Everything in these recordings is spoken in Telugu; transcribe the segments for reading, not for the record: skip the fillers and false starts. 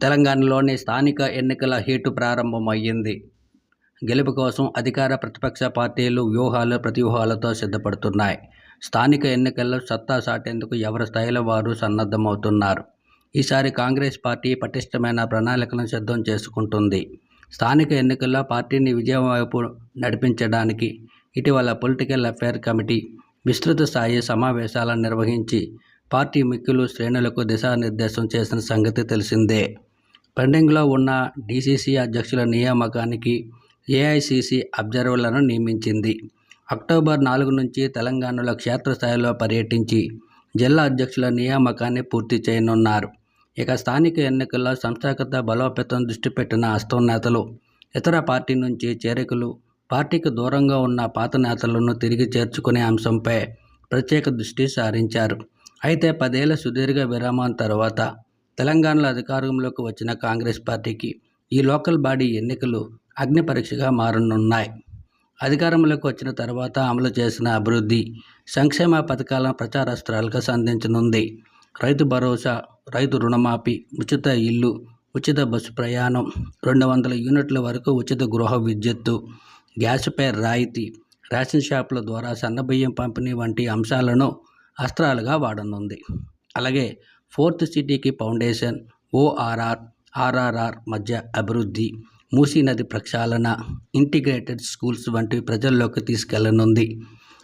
తెలంగాణలోని స్థానిక ఎన్నికల హీటు ప్రారంభమయ్యింది. గెలుపు కోసం అధికార, ప్రతిపక్ష పార్టీలు వ్యూహాలు, ప్రతివ్యూహాలతో సిద్ధపడుతున్నాయి. స్థానిక ఎన్నికల్లో సత్తా చాటేందుకు ఎవరి స్థాయిలో వారు సన్నద్ధమవుతున్నారు. ఈసారి కాంగ్రెస్ పార్టీ పటిష్టమైన ప్రణాళికలను సిద్ధం చేసుకుంటుంది. స్థానిక ఎన్నికల్లో పార్టీని విజయం వైపు నడిపించడానికి ఇటీవల పొలిటికల్ అఫైర్ కమిటీ విస్తృత స్థాయి సమావేశాలను నిర్వహించి పార్టీ ముఖ్యులు, శ్రేణులకు దిశానిర్దేశం చేసిన సంగతి తెలిసిందే. పెండింగ్లో ఉన్న డీసీసీ అధ్యక్షుల నియామకానికి ఏఐసీసీ అబ్జర్వర్లను నియమించింది. అక్టోబర్ 4 నుంచి తెలంగాణలో క్షేత్రస్థాయిలో పర్యటించి జిల్లా అధ్యక్షుల నియామకాన్ని పూర్తి చేయనున్నారు. ఇక స్థానిక ఎన్నికల్లో సంస్థాగత బలోపేతం దృష్టి పెట్టిన హస్తం నేతలు, ఇతర పార్టీ నుంచి చేరికలు, పార్టీకి దూరంగా ఉన్న పాత నేతలను తిరిగి చేర్చుకునే అంశంపై ప్రత్యేక దృష్టి సారించారు. అయితే 10 ఏళ్ల సుదీర్ఘ విరామం తర్వాత తెలంగాణలో అధికారంలోకి వచ్చిన కాంగ్రెస్ పార్టీకి ఈ లోకల్ బాడీ ఎన్నికలు అగ్ని పరీక్షగా మారనున్నాయి. అధికారంలోకి వచ్చిన తర్వాత అమలు చేసిన అభివృద్ధి, సంక్షేమ పథకాలను ప్రచారాస్త్రాలుగా సంధించనుంది. రైతు భరోసా, రైతు రుణమాఫీ, ఉచిత ఇల్లు, ఉచిత బస్సు ప్రయాణం, 200 యూనిట్ల వరకు ఉచిత గృహ విద్యుత్తు, గ్యాసుపై రాయితీ, రేషన్ షాపుల ద్వారా సన్నబియ్యం పంపిణీ వంటి అంశాలను అస్త్రాలుగా వాడనుంది. అలాగే ఫోర్త్ సిటీకి ఫౌండేషన్, ఓఆర్ఆర్, ఆర్ఆర్ఆర్ మధ్య అభివృద్ధి, మూసీ నది ప్రక్షాళన, ఇంటిగ్రేటెడ్ స్కూల్స్ వంటివి ప్రజల్లోకి తీసుకెళ్లనుంది.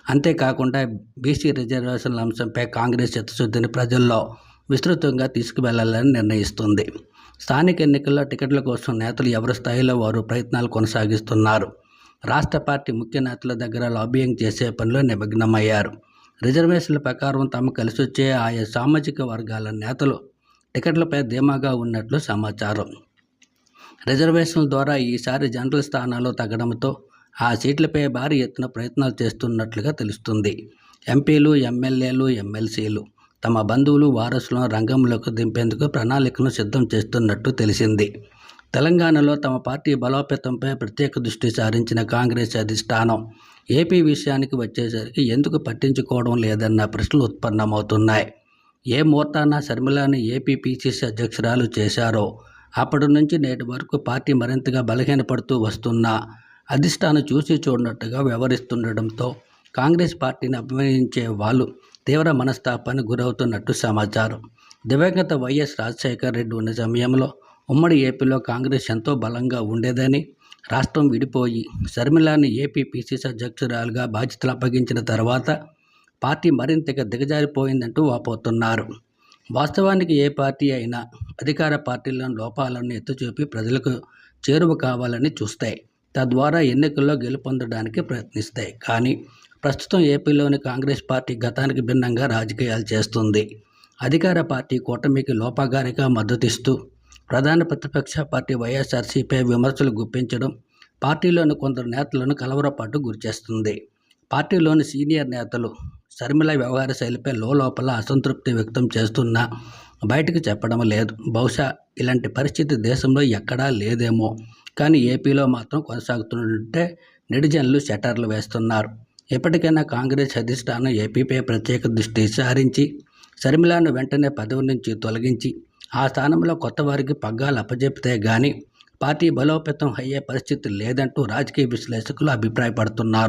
అంతేకాకుండా బీసీ రిజర్వేషన్ల అంశంపై కాంగ్రెస్ చిత్తశుద్ధిని ప్రజల్లో విస్తృతంగా తీసుకువెళ్లాలని నిర్ణయిస్తుంది. స్థానిక ఎన్నికల్లో టికెట్ల కోసం నేతలు ఎవరి స్థాయిలో వారు ప్రయత్నాలు కొనసాగిస్తున్నారు. రాష్ట్ర పార్టీ ముఖ్య నేతల దగ్గర లాబియింగ్ చేసే పనిలో నిమగ్నమయ్యారు. రిజర్వేషన్ల ప్రకారం తమ కలిసొచ్చే ఆయా సామాజిక వర్గాల నేతలు టికెట్లపై ధీమాగా ఉన్నట్లు సమాచారం. రిజర్వేషన్ల ద్వారా ఈసారి జనరల్ స్థానాలు తగ్గడంతో ఆ సీట్లపై భారీ ఎత్తున ప్రయత్నాలు చేస్తున్నట్లుగా తెలుస్తుంది. ఎంపీలు, ఎమ్మెల్యేలు, ఎమ్మెల్సీలు తమ బంధువులు, వారసులను రంగంలోకి దింపేందుకు ప్రణాళికను సిద్ధం చేస్తున్నట్టు తెలిసింది. తెలంగాణలో తమ పార్టీ బలోపేతంపై ప్రత్యేక దృష్టి సారించిన కాంగ్రెస్ అధిష్టానం ఏపీ విషయానికి వచ్చేసరికి ఎందుకు పట్టించుకోవడం లేదన్న ప్రశ్నలు ఉత్పన్నమవుతున్నాయి. ఏ ముహూర్తాన షర్మిలాని ఏపీ పీసీసీ అధ్యక్షురాలు చేశారో అప్పటి నుంచి నేటి వరకు పార్టీ మరింతగా బలహీనపడుతూ వస్తున్నా అధిష్టానం చూసి చూడనట్టుగా వ్యవహరిస్తుండటంతో కాంగ్రెస్ పార్టీని అభిమానించే వాళ్ళు తీవ్ర మనస్తాపానికి గురవుతున్నట్టు సమాచారం. దివంగత వైఎస్ రాజశేఖర రెడ్డి ఉన్న సమయంలో ఉమ్మడి ఏపీలో కాంగ్రెస్ ఎంతో బలంగా ఉండేదని, రాష్ట్రం విడిపోయి షర్మిలాని ఏపీ పీసీసీ అధ్యక్షురాలుగా బాధ్యతలు అప్పగించిన తర్వాత పార్టీ మరింతగా దిగజారిపోయిందంటూ వాపోతున్నారు. వాస్తవానికి ఏ పార్టీ అయినా అధికార పార్టీలను లోపాలను ఎత్తుచూపి ప్రజలకు చేరువ కావాలని చూస్తాయి. తద్వారా ఎన్నికల్లో గెలుపొందడానికి ప్రయత్నిస్తాయి. కానీ ప్రస్తుతం ఏపీలోని కాంగ్రెస్ పార్టీ గతానికి భిన్నంగా రాజకీయాలు చేస్తుంది. అధికార పార్టీ కూటమికి లోపాగారిగా మద్దతిస్తూ ప్రధాన ప్రతిపక్ష పార్టీ వైఎస్ఆర్సీపై విమర్శలు గుప్పించడం పార్టీలోని కొందరు నేతలను కలవరపాటు గురిచేస్తుంది. పార్టీలోని సీనియర్ నేతలు షర్మిల వ్యవహార శైలిపై లోపల అసంతృప్తి వ్యక్తం చేస్తున్నా బయటకు చెప్పడం లేదు. బహుశా ఇలాంటి పరిస్థితి దేశంలో ఎక్కడా లేదేమో, కానీ ఏపీలో మాత్రం కొనసాగుతుంటే నెటిజన్లు సెటర్లు వేస్తున్నారు. ఎప్పటికైనా కాంగ్రెస్ అధిష్టానం ఏపీపై ప్రత్యేక దృష్టి సారించి షర్మిలాను వెంటనే పదవి నుంచి తొలగించి ఆ స్థానంలో కొత్త వారికి పగ్గాలు అప్పజెపితే గానీ పార్టీ బలోపేతం అయ్యే పరిస్థితి లేదంటూ రాజకీయ విశ్లేషకులు అభిప్రాయపడుతున్నారు.